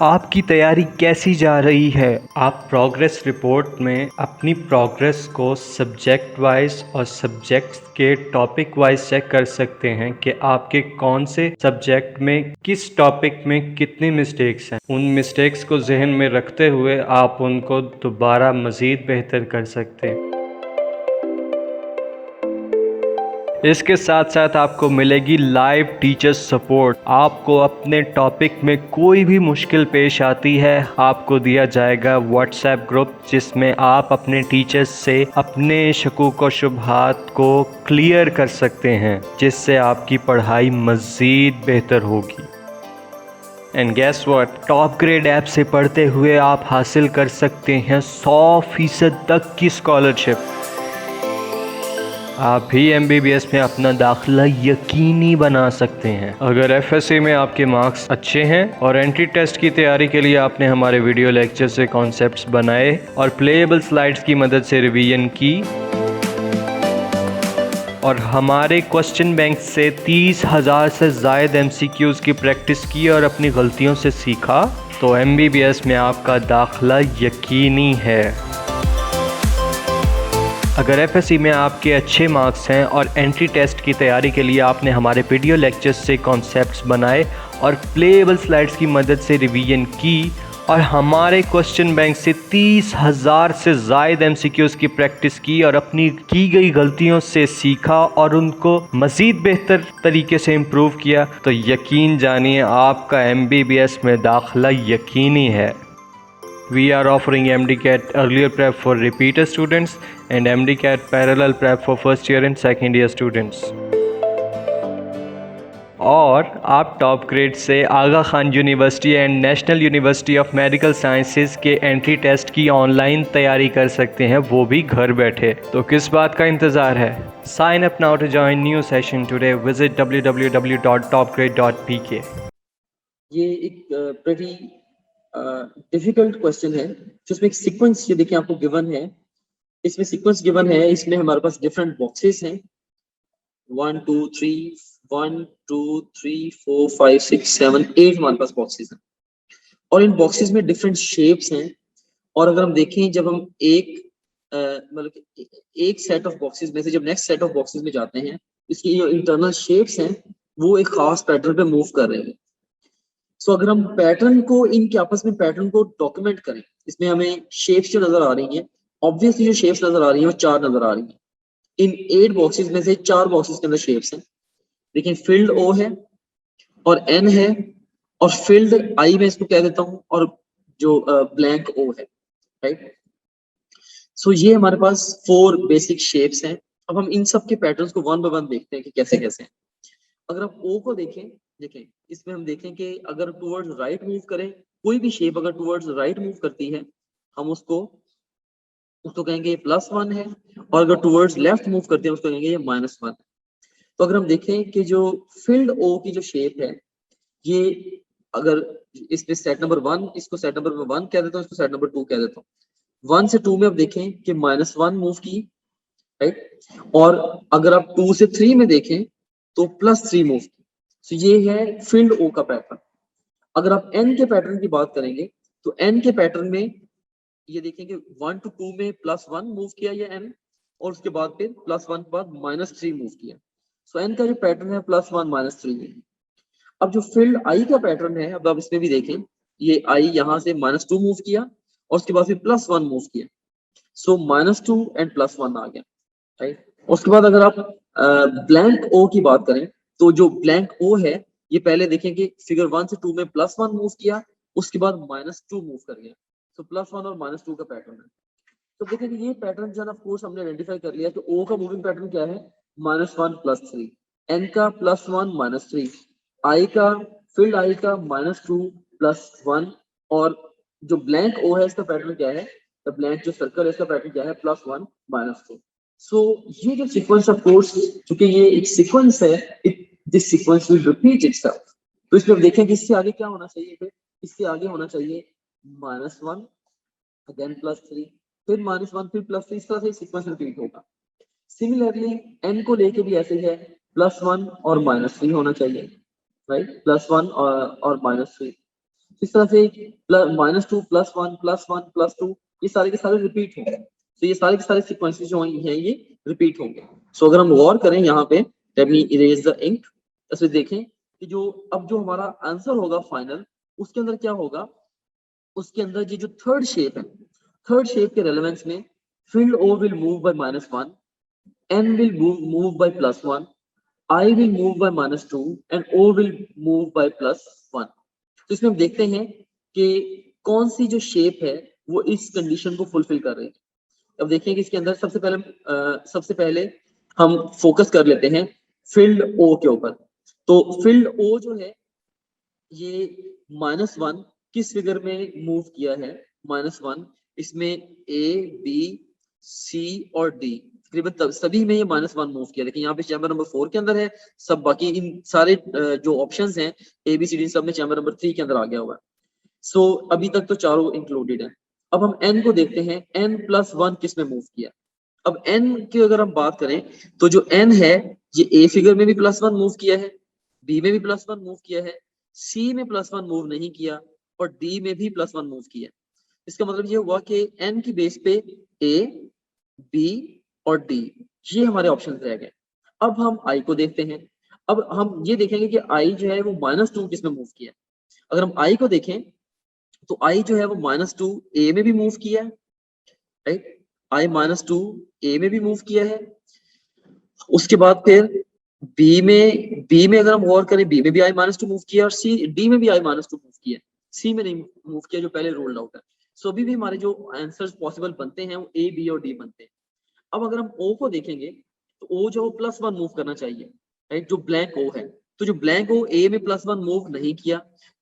आपकी तैयारी कैसी जा रही है? आप प्रोग्रेस रिपोर्ट में अपनी प्रोग्रेस को सब्जेक्ट वाइज और सब्जेक्ट्स के टॉपिक वाइज चेक कर सकते हैं कि आपके कौन से सब्जेक्ट में किस टॉपिक में कितनी मिस्टेक्स हैं। उन मिस्टेक्स को जहन में रखते हुए आप उनको दोबारा मज़ीद बेहतर कर सकते हैं। इसके साथ साथ आपको मिलेगी लाइव टीचर सपोर्ट। आपको अपने टॉपिक में कोई भी मुश्किल पेश आती है, आपको दिया जाएगा व्हाट्सएप ग्रुप जिसमें आप अपने टीचर्स से अपने शकूक व शुबहात को क्लियर कर सकते हैं, जिससे आपकी पढ़ाई मज़ीद बेहतर होगी। And guess what, top grade app से पढ़ते हुए आप हासिल कर सकते हैं 100% तक की स्कॉलरशिप। आप भी MBBS में अपना दाखिला यकीनी बना सकते हैं अगर FSC में आपके मार्क्स अच्छे हैं और एंट्री टेस्ट की तैयारी के लिए आपने हमारे वीडियो लेक्चर से कॉन्सेप्ट्स बनाए और प्लेएबल स्लाइड्स की मदद से रिवीजन की और हमारे क्वेश्चन बैंक से 30,000 से ज़ायद MCQs की प्रैक्टिस की और अपनी गलतियों से सीखा, तो MBBS में आपका दाखिला यकीनी है। अगर एफएससी में आपके अच्छे मार्क्स हैं और एंट्री टेस्ट की तैयारी के लिए आपने हमारे वीडियो लेक्चर्स से कॉन्सेप्ट्स बनाए और प्लेएबल स्लाइड्स की मदद से रिवीजन की और हमारे क्वेश्चन बैंक से 30,000 से ज़ायद एमसीक्यूज़ की प्रैक्टिस की और अपनी की गई गलतियों से सीखा और उनको मज़ीद बेहतर तरीके से इम्प्रूव किया, तो यकीन जानिए आपका MBBS में दाखिला यकीनी है। We are offering MDCAT earlier prep for repeater students and MDCAT parallel prep for first year and second year students. और आप टॉप ग्रेड से Aga Khan university and national university of medical sciences के एंट्री टेस्ट की online तैयारी कर सकते हैं, वो भी घर बैठे। तो किस बात का इंतज़ार है? Sign up now to join new session today. Visit www.topgrade.pk। ये एक प्रीटी डिफिकल्ट क्वेश्चन है जिसमें एक सीक्वेंस ये देखिए आपको गिवन है, इसमें सीक्वेंस गिवन है, इसमें हमारे पास डिफरेंट बॉक्सेस हैं 1 2 3 1 2 3 4 5 6 7 8 हमारे पास बॉक्सेस हैं और इन बॉक्सेस में डिफरेंट शेप्स हैं। और अगर हम देखें जब हम मतलब एक सेट ऑफ बॉक्सेस में से जब नेक्स्ट सेट ऑफ बॉक्सेस में जाते हैं, इसकी जो इंटरनल शेप्स हैं वो एक खास पैटर्न पे मूव कर रहे हैं। सो अगर हम पैटर्न को इनके आपस में पैटर्न को डॉक्यूमेंट करें, इसमें हमें शेप्स जो नजर आ रही हैं, ऑब्वियसली जो शेप्स नजर आ रही हैं वो 4 नजर आ रही हैं। इन 8 बॉक्सेस में से 4 बॉक्सेस के अंदर शेप्स हैं, लेकिन फील्ड O है और N है और फील्ड I में इसको कह देता हूँ और जो ब्लैंक O है, राइट। सो ये हमारे पास 4 बेसिक शेप्स हैं। अब हम इन सब के पैटर्न्स को वन बाय वन देखते हैं कि कैसे कैसे हैं। अगर आप O को देखें इसमें हम देखें कि अगर टुवर्ड्स राइट मूव करें, कोई भी शेप अगर टुवर्ड्स राइट मूव करती है हम उसको कहेंगे +1 है, और अगर टुवर्ड्स लेफ्ट मूव करते हैं उसको कहेंगे ये -1 है। तो अगर हम देखें कि जो फील्ड O की जो शेप है, ये अगर इसमें सेट नंबर 1, इसको सेट नंबर 1 कह देता हूँ, इसको सेट नंबर 2 कह देता हूँ। 1 से 2 में अब देखें कि -1 मूव की, राइट, और अगर आप 2 से 3 में देखें तो +3 मूव की। तो ये है फील्ड O का पैटर्न। अगर आप N के पैटर्न की बात करेंगे तो N के पैटर्न में ये देखेंगे 1 to 2 में +1 मूव किया ये N, और उसके बाद फिर +1 के बाद -3 मूव किया। सो N का जो पैटर्न है +1 -3। अब जो फील्ड I का पैटर्न है, अब आप इसमें भी देखें, ये I यहाँ से -2 मूव किया और उसके बाद फिर +1 मूव किया। सो -2 एंड +1 आ गया, राइट। उसके बाद अगर आप ब्लैंक O की बात करें तो जो ब्लैंक O है ये पहले देखेंगे फिगर 1 से 2 में +1 मूव किया, उसके बाद -2 मूव कर गया। तो +1 और -2 का पैटर्न है। तो देखेंगे ये पैटर्न जो है ऑफ कोर्स हमने आइडेंटिफाई कर लिया कि O का मूविंग पैटर्न क्या है, -1 +3, N का +1 -3, I का फील्ड I का -2 +1, और जो ब्लैंक O है इसका पैटर्न क्या है, द ब्लैंक जो सर्कल है इसका पैटर्न क्या है, +1 -2। सो ये जो सीक्वेंस ऑफ कोर्स, चूंकि ये एक सीक्वेंस है, this sequence will repeat itself. तो इसमें अब देखें कि इससे आगे क्या होना चाहिए, इससे आगे होना चाहिए -1 अगेन +3 फिर -1 फिर +3, इस तरह से सीक्वेंस रिपीट होगा। सिमिलरली N को लेके भी ऐसे है, +1 और -3 होना चाहिए, राइट, +1 और -3, इस तरह से -2 +1 +1 +2 ये सारे के सारे रिपीट होंगे। तो ये सारे के सारे सीक्वेंसेस जो हैं ये रिपीट होंगे। सो अगर हम गौर करें यहाँ पे, let me erase the ink, इसमें देखें कि जो अब जो हमारा आंसर होगा फाइनल, उसके अंदर क्या होगा, उसके अंदर ये जो थर्ड शेप है, थर्ड शेप के रेलेवेंस में field O will move by -1, N will move by +1, I will move by -2 and O will move by +1। तो इसमें हम देखते हैं कि कौन सी जो शेप है वो इस कंडीशन को फुलफिल कर रही है। अब देखिए कि इसके अंदर सबसे पहले हम फोकस कर लेते हैं फील्ड O के ऊपर। तो फील्ड O जो है ये -1 किस फिगर में मूव किया है, -1 इसमें A B C और D तकरीबन सभी में ये -1 मूव किया। लेकिन यहाँ पे चैम्बर नंबर 4 के अंदर है, सब बाकी इन सारे जो ऑप्शंस हैं ABCD सब में चैम्बर नंबर 3 के अंदर आ गया हुआ है। सो अभी तक तो चारों इंक्लूडेड है। अब हम N को देखते हैं, N +1 किस में मूव किया। अब N की अगर हम बात करें तो जो N है ये A फिगर में भी +1 मूव किया है, B में भी +1 मूव किया है, C में +1 मूव नहीं किया और D में भी +1 मूव किया। इसका मतलब ये हुआ कि N की बेस पे A, B और डी, ये हमारे ऑप्शन रह गए। अब हम आई को देखते हैं। अब हम ये देखेंगे कि आई जो है वो -2 किसमें मूव किया है। अगर हम आई को देखें तो आई जो है वो -2 ए में भी मूव किया है, राइट। आई -2 ए में भी मूव किया है। उसके बाद फिर बी में अगर हम गौर करें, बी में भी आई -2 मूव किया और सी डी में भी आई -2 मूव किया, सी में नहीं मूव किया जो पहले रूल्ड आउट है। सो अभी भी हमारे जो आंसर्स पॉसिबल बनते हैं वो ए, बी और डी बनते हैं। अब अगर हम ओ को देखेंगे तो ओ जो +1 मूव करना चाहिए, राइट, जो ब्लैंक ओ है। तो जो ब्लैंक ओ ए में +1 मूव नहीं किया,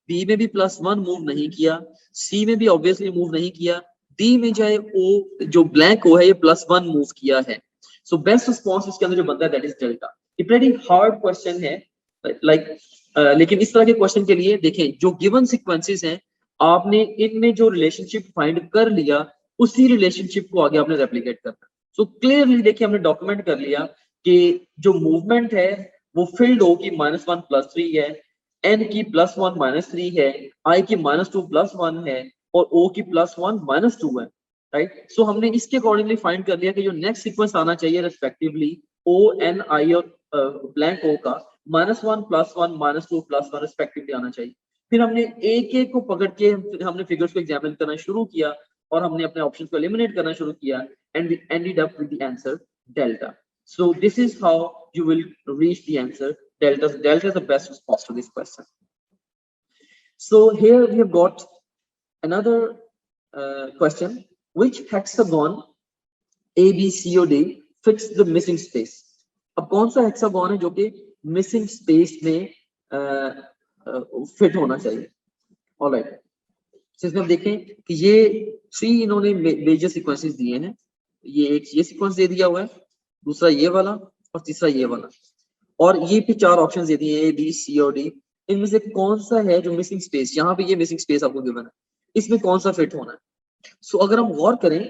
बी में भी +1 मूव नहीं किया, सी में भी ऑब्वियसली मूव नहीं किया, डी में जो है ओ जो ब्लैंक ओ है ये +1 मूव किया है। सो बेस्ट रिस्पॉन्स इसके अंदर जो बनता है दैट इज डेल्टा। ये प्रेटी हार्ड क्वेश्चन है, लाइक लेकिन इस तरह के क्वेश्चन के लिए देखें जो गिवन सीक्वेंसेस हैं, आपने इनमें जो रिलेशनशिप फाइंड कर लिया उसी रिलेशनशिप को आगे आपने रेप्लिकेट करना। सो क्लियरली देखिए हमने डॉक्यूमेंट कर लिया कि जो मूवमेंट है वो फील्ड ओ की -1 +3 है, एन की +1 -3 है, आई की -2 +1 है और ओ की +1 -2 है, राइट। सो हमने इसके अकॉर्डिंगली फाइंड कर लिया कि जो नेक्स्ट सीक्वेंस आना चाहिए रेस्पेक्टिवली ओ, एन, आई और ब्लैंक ओ का -1 +1 -2 +1 रेस्पेक्टिवली आना चाहिए। फिर हमने एक एक को पकड़ के हमने फिगर्स को एग्जामिन करना शुरू किया और हमने अपने ऑप्शंस को एलिमिनेट करना शुरू किया and we ended up with the answer delta. So this is how you will reach the answer delta. Delta is the best response to this question. So here we have got another question. Which hexagon A, B, C or D fits the missing space? अब कौन सा hexagon है जो कि missing space में fit होना चाहिए? Alright, इसमें हम देखें कि ये 3 इन्होंने मेजर सीक्वेंसेस दिए हैं। ये सीक्वेंस दे दिया हुआ है, दूसरा ये वाला और तीसरा ये वाला, और ये भी 4 ऑप्शन दे दिए ए, बी, सी और डी। इनमें से कौन सा है जो मिसिंग स्पेस, यहाँ पे ये मिसिंग स्पेस आपको गिवन है, इसमें कौन सा फिट होना है? सो अगर हम गौर करें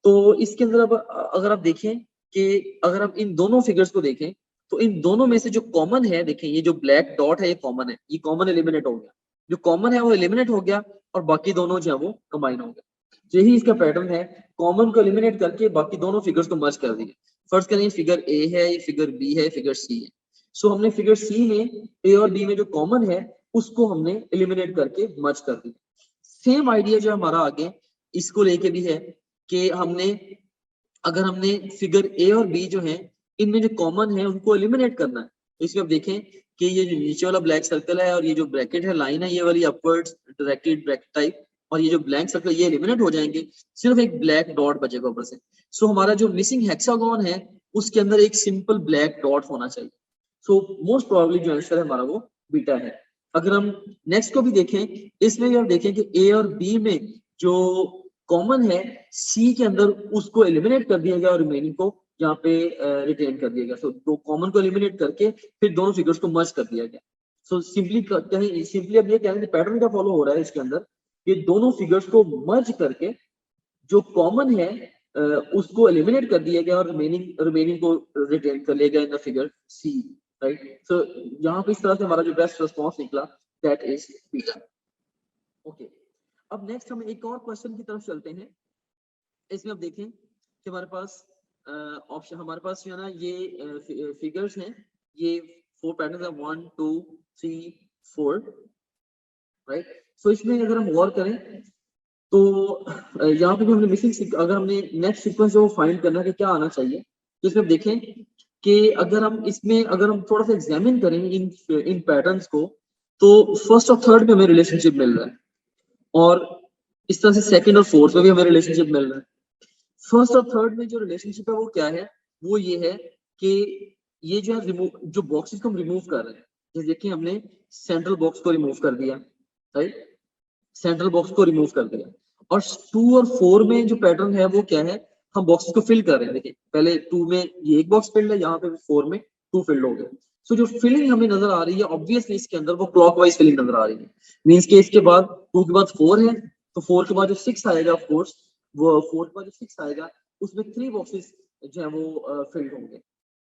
तो इसके अंदर अब अगर आप देखें कि अगर आप इन दोनों फिगर्स को देखें तो इन दोनों में से जो कॉमन है, देखें ये जो ब्लैक डॉट है ये कॉमन है, ये कॉमन एलिमिनेट हो गया, जो कॉमन है वो एलिमिनेट हो गया और बाकी दोनों जो है वो कंबाइन हो गए। तो यही इसका पैटर्न है, कॉमन को एलिमिनेट करके बाकी दोनों फिगर्स को मर्ज कर दिए। फर्स्ट करें फिगर ए है, ये फिगर बी है, फिगर सी है। सो हमने फिगर सी में ए और बी में जो कॉमन है उसको हमने एलिमिनेट करके मर्ज कर दिया। सेम आइडिया जो हमारा आगे इसको लेके भी है कि अगर हमने फिगर ए और बी जो है इनमें जो कॉमन है उनको एलिमिनेट करना है। तो इसमें आप देखें कि ये जो नीचे वाला ब्लैक सर्कल है और ये जो ब्रैकेट है, लाइन है, ये वाली अपवर्ड्स डायरेक्टेड ब्रैकेट टाइप, और ये जो ब्लैंक सर्कल ये एलिमिनेट हो जाएंगे, सिर्फ एक ब्लैक डॉट बचेगा ऊपर से। सो हमारा जो मिसिंग हेक्सागोन है उसके अंदर एक सिंपल ब्लैक डॉट होना चाहिए। सो मोस्ट प्रोबेबली जो आंसर है हमारा वो बीटा है। अगर हम नेक्स्ट को भी देखें, इसमें भी आप देखें कि ए और बी में जो कॉमन है सी के अंदर उसको एलिमिनेट कर दिया गया और रिमेनिंग को यहाँ पे रिटेन कर दिया गया। सो दो कॉमन को एलिमिनेट करके फिर दोनों फिगर्स को मर्ज कर दिया गया। सो सिंपली अब ये कहेंगे पैटर्न क्या फॉलो हो रहा है इसके अंदर, ये दोनों फिगर्स को मर्ज करके जो कॉमन है उसको एलिमिनेट कर दिया गया और रिमेनिंग को रिटेन कर लिया गया in the figure C, right. So यहाँ पे इस तरह से हमारा जो बेस्ट रिस्पॉन्स निकला दैट इज बीटा। ओके, अब नेक्स्ट हम एक और क्वेश्चन की तरफ चलते हैं। इसमें अब देखें कि हमारे पास ऑप्शन, हमारे पास जो है ना ये फिगर्स हैं, ये 4 पैटर्न्स हैं 1 2 3 4, राइट। सो इसमें अगर हम गौर करें तो यहाँ पे जो हमने मिसिंग, अगर हमने नेक्स्ट सीक्वेंस जो फाइंड करना है कि क्या आना चाहिए, तो इसमें देखें कि अगर हम थोड़ा सा एग्जामिन करें इन पैटर्न्स को, तो फर्स्ट और थर्ड में हमें रिलेशनशिप मिल रहा है और इस तरह से सेकंड और फोर्थ में भी हमें रिलेशनशिप मिल रहा है। फर्स्ट और थर्ड में जो रिलेशनशिप है वो क्या है, वो ये है कि ये जो है जो बॉक्सेस को हम रिमूव कर रहे हैं, जैसे देखिए हमने सेंट्रल बॉक्स को रिमूव कर दिया, राइट, सेंट्रल बॉक्स को रिमूव कर दिया। और 2 और 4 में जो पैटर्न है वो क्या है, हम बॉक्सेस को फिल कर रहे हैं। देखिए पहले 2 में ये एक बॉक्स फिल्ड है, यहाँ पे 4 में 2 फिल्ड हो गए। सो जो फिलिंग हमें नजर आ रही है ऑब्वियसली इसके अंदर वो क्लॉकवाइज फिलिंग नजर आ रही है। मींस के इसके बाद 2 के बाद 4 है, तो 4 के बाद जो 6 आएगा, ऑफ कोर्स वो 4 के बाद जो 6 आएगा उसमें 3 बॉक्सेस जो है वो फिल्ड होंगे,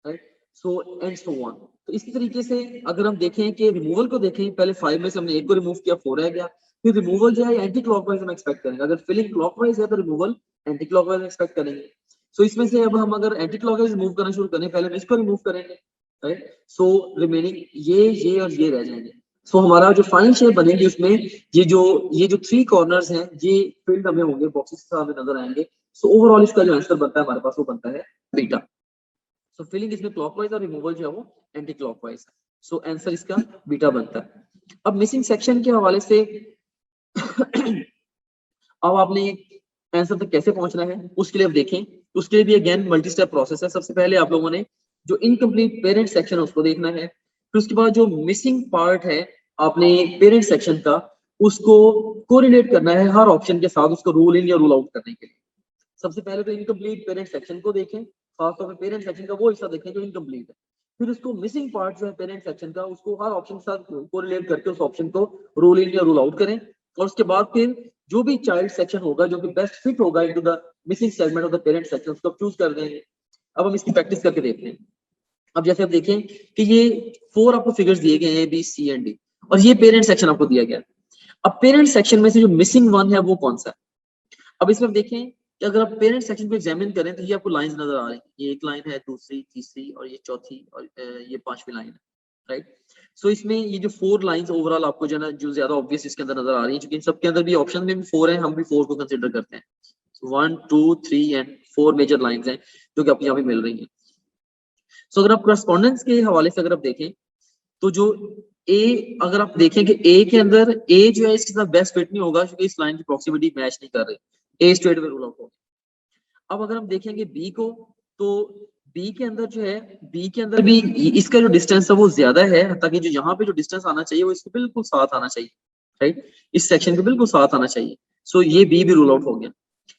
right. So and so on. तो इसी तरीके से अगर हम देखें कि रिमूवल को देखें, पहले 5 में से हमने एक को रिमूव किया, 4 रह गया। फिर रिमूवल जो है एंटी क्लॉकवाइज हम एक्सपेक्ट करेंगे, अगर फिलिंग क्लॉकवाइज है तो रिमूवल एंटी क्लॉकवाइज एक्सपेक्ट करेंगे। सो इसमें से अब हम अगर एंटी क्लॉकवाइज मूव करना शुरू करें, पहले हम इसको रिमूव करेंगे, राइट। सो रिमेनिंग ये और ये रह जाएंगे। सो हमारा जो फाइनल शेप बनेगी उसमें ये जो 3 कॉर्नर्स हैं ये फिल्ड हमें होंगे, बॉक्सेस के साथ हमें नजर आएंगे। सो ओवरऑल इसका जो आंसर बनता है हमारे पास वो बनता है बीटा। सो फिलिंग इसमें क्लॉकवाइज और रिमूवल जो है वो एंटी क्लॉकवाइज है। सो आंसर इसका बीटा बनता है। अब मिसिंग सेक्शन के हवाले से अब आपने आंसर तक कैसे पहुंचना है उसके लिए अब देखें। उसके लिए भी अगेन मल्टी स्टेप प्रोसेस है। सबसे पहले आप लोगों ने जो इनकम्प्लीट पेरेंट सेक्शन है उसको देखना है, फिर उसके बाद जो मिसिंग पार्ट है आपने पेरेंट सेक्शन का उसको कोरिलेट करना है हर ऑप्शन के साथ, उसको रूल इन या रूल आउट करने के लिए। सबसे पहले तो इनकम्प्लीट पेरेंट सेक्शन को देखें, खासतौर पर पेरेंट सेक्शन का वो हिस्सा देखें जो इनकम्प्लीट है। फिर उसको मिसिंग पार्ट जो है पेरेंट सेक्शन का उसको हर ऑप्शन के साथ कोरिलेट करके उस ऑप्शन को रूल इन या रूल आउट करें, और उसके बाद फिर जो भी चाइल्ड सेक्शन होगा जो कि बेस्ट फिट होगा into the missing segment of the parent section उसको चूज कर देंगे। अब हम इसकी प्रैक्टिस करके देखते हैं। अब जैसे आप देखें कि ये 4 आपको फिगर्स दिए गए हैं, बी सी एंड डी, और ये पेरेंट सेक्शन आपको दिया गया है। अब पेरेंट सेक्शन में से जो मिसिंग वन है वो कौन सा है। अब इसमें देखें कि अगर आप पेरेंट सेक्शन को एग्जामिन करें तो ये आपको लाइंस नजर आ रही हैं। ये एक लाइन है, दूसरी, तीसरी और ये चौथी और ये 5वीं लाइन है, राइट। सो इसमें ये जो 4 लाइंस ओवरऑल आपको जो है ना जो ज्यादा ऑब्वियस इसके अंदर नजर आ रही है, क्योंकि इन सबके अंदर भी ऑप्शन में भी 4 है, हम भी 4 को कंसिडर करते हैं। 1 2 3 एंड 4 मेजर लाइंस हैं जो कि आपको यहाँ पे मिल रही हैं। सो अगर आप करस्पॉन्डेंस के हवाले से अगर आप देखें तो जो ए, अगर आप देखें कि ए के अंदर ए जो है इसके साथ बेस्ट फिट नहीं होगा क्योंकि इस लाइन की प्रॉक्सिमिटी मैच नहीं कर रही, a straight way rule out होगा। अब अगर हम देखेंगे बी को, तो बी के अंदर जो है, बी के अंदर भी इसका जो डिस्टेंस है वो ज्यादा है, ताकि जो यहाँ पे जो डिस्टेंस आना चाहिए वो इसके बिल्कुल साथ आना चाहिए, राइट, इस सेक्शन के बिल्कुल साथ आना चाहिए। सो ये बी भी रूल आउट हो गया।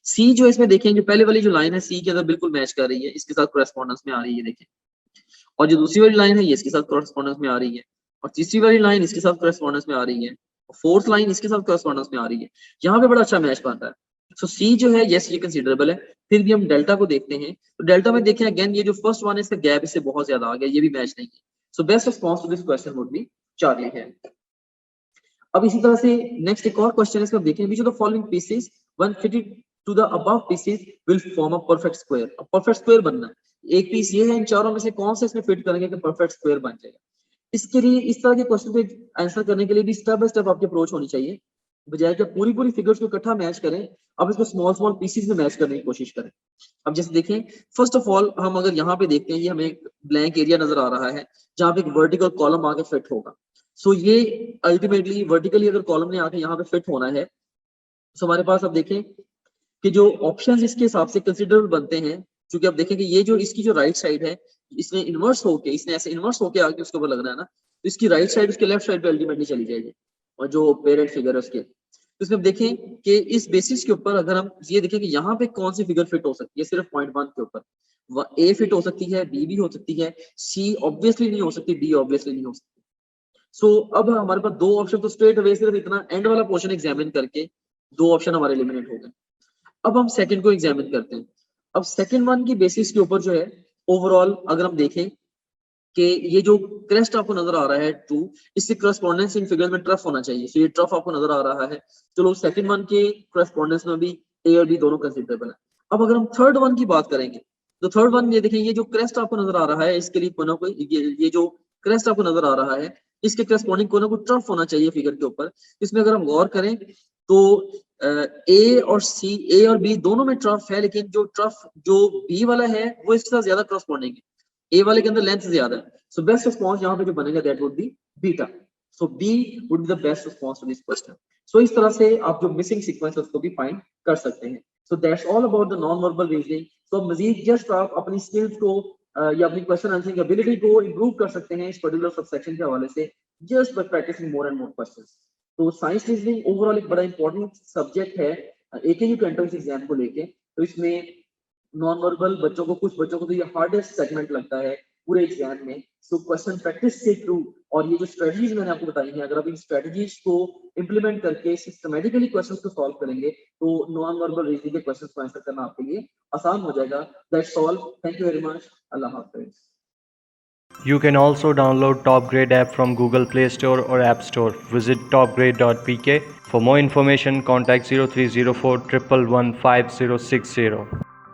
सी जो इसमें देखेंगे पहले वाली जो लाइन है सी के अंदर बिल्कुल मैच कर रही है, इसके साथ कोरेस्पोंडेंस में आ रही है, देखें। और जो दूसरी वाली लाइन है ये इसके साथ कोरेस्पोंडेंस में आ रही है, और तीसरी वाली लाइन इसके साथ कोरेस्पोंडेंस में आ रही है, और फोर्थ लाइन इसके साथ कोरेस्पोंडेंस में आ रही है। यहाँ पे बड़ा अच्छा मैच बन रहा है। सो सी जो है यस ये कंसीडरेबल है। फिर भी हम डेल्टा को देखते हैं, तो डेल्टा में देखें अगेन ये जो फर्स्ट वन है इसका गैप इससे बहुत ज्यादा आ गया, ये भी मैच नहीं है। So best response to this question would be Charlie है। अब इसी तरह से नेक्स्ट एक और क्वेश्चन है, इसको देखें, which of the following pieces when fitted to the above pieces will form a perfect square. अब परफेक्ट स्क्वायर बनना है, एक पीस ये है, इन चारों में से कौन सा इसमें फिट करेंगे कि परफेक्ट स्क्वायर बन जाएगा। इसके लिए इस तरह के क्वेश्चन पे आंसर करने के लिए भी स्टेप बाय स्टेप आपकी अप्रोच होनी चाहिए, बजाय कि पूरी फिगर्स को इकट्ठा मैच करें, अब इसको स्मॉल पीसेस में मैच करने की कोशिश करें। अब जैसे देखें, फर्स्ट ऑफ ऑल हम अगर यहाँ पे देखते हैं, ये हमें एक ब्लैंक एरिया नजर आ रहा है जहाँ पे एक वर्टिकल कॉलम आके फिट होगा। सो ये अल्टीमेटली वर्टिकली अगर कॉलम ने आके यहाँ पे फिट होना है, तो हमारे पास अब देखें कि जो ऑप्शंस इसके हिसाब से कंसिडरेबल बनते हैं, क्योंकि आप देखें कि ये जो इसकी जो राइट साइड है, इसने इन्वर्स होके, इसने ऐसे इन्वर्स होके आके उसके ऊपर लग रहा है ना, तो इसकी राइट साइड उसके लेफ्ट साइड पे अल्टीमेटली चली जाएगी, और जो पेरेंट फिगर है उसके, तो इसमें देखें कि इस बेसिस के ऊपर अगर हम ये देखें कि यहाँ पे कौन सी फिगर फिट हो सकती है, सिर्फ पॉइंट 1 के ऊपर ए फिट हो सकती है, बी भी हो सकती है, सी ऑब्वियसली नहीं हो सकती, डी ऑब्वियसली नहीं हो सकती। सो अब हमारे पास 2 ऑप्शन, तो स्ट्रेट अवे सिर्फ इतना एंड वाला पोर्शन एग्जामिन करके 2 ऑप्शन हमारे एलिमिनेट हो गए। अब हम सेकंड को एग्जामिन करते हैं। अब सेकंड वन की बेसिस के ऊपर जो है ओवरऑल अगर हम देखें कि ये जो क्रेस्ट आपको नजर आ रहा है 2, इससे करस्पॉन्डेंस इन फिगर में ट्रफ होना चाहिए। सो ये ट्रफ आपको नजर आ रहा है, चलो सेकंड वन के करस्पॉन्डेंस में भी ए और बी दोनों कंसीडरेबल है। अब अगर हम थर्ड वन की बात करेंगे, तो थर्ड वन ये देखें, ये जो क्रेस्ट आपको नजर आ रहा है इसके लिए कोई ना कोई ये जो क्रेस्ट आपको नजर आ रहा है इसके करस्पॉन्डिंग कोई ना कोई ट्रफ होना चाहिए फिगर के ऊपर। इसमें अगर हम गौर करें तो ए और सी, ए और बी दोनों में ट्रफ है, लेकिन जो ट्रफ जो बी वाला है वो इसके साथ ज्यादा करस्पॉन्डिंग है, ए वाले के अंदर लेंथ ज्यादा है। सो बेस्ट रिस्पांस यहाँ पे जो बनेगा that would be beta. So B would be the best response to this question. So इस तरह से आप जो मिसिंग सीक्वेंस है उसको भी फाइंड कर सकते हैं। So that's all about the non verbal reasoning. तो मजीद जस्ट आप अपनी स्किल्स को या अपनी क्वेश्चन आंसरिंग एबिलिटी को इंप्रूव कर सकते हैं इस पर्टिकुलर सबसेक्शन के हवाले से, just by practicing more and more questions. तो साइंस रीजनिंग ओवरऑल एक बड़ा इंपॉर्टेंट सब्जेक्ट है AKU एंट्रेंस एग्जाम को लेके। तो इसमें नॉन वर्बल बच्चों को, कुछ बच्चों को तो ये हार्डेस्ट सेगमेंट लगता है पूरे एग्जाम में। सो क्वेश्चन प्रैक्टिस से थ्रू, और ये जो स्ट्रेटजीज मैंने आपको बताई हैं, अगर आप इन स्ट्रेटजीज को इंप्लीमेंट करके सिस्टमैटिकली क्वेश्चंस को सॉल्व करेंगे तो नॉन वर्बल रीजनिंग के क्वेश्चंस को आंसर करना आपके लिए आसान हो जाएगा। That's all, thank you very much, Allah Hafiz. You can also download Top Grade app from Google Play Store or App Store. Visit topgrade.pk. For more information, contact 0304 111 5060.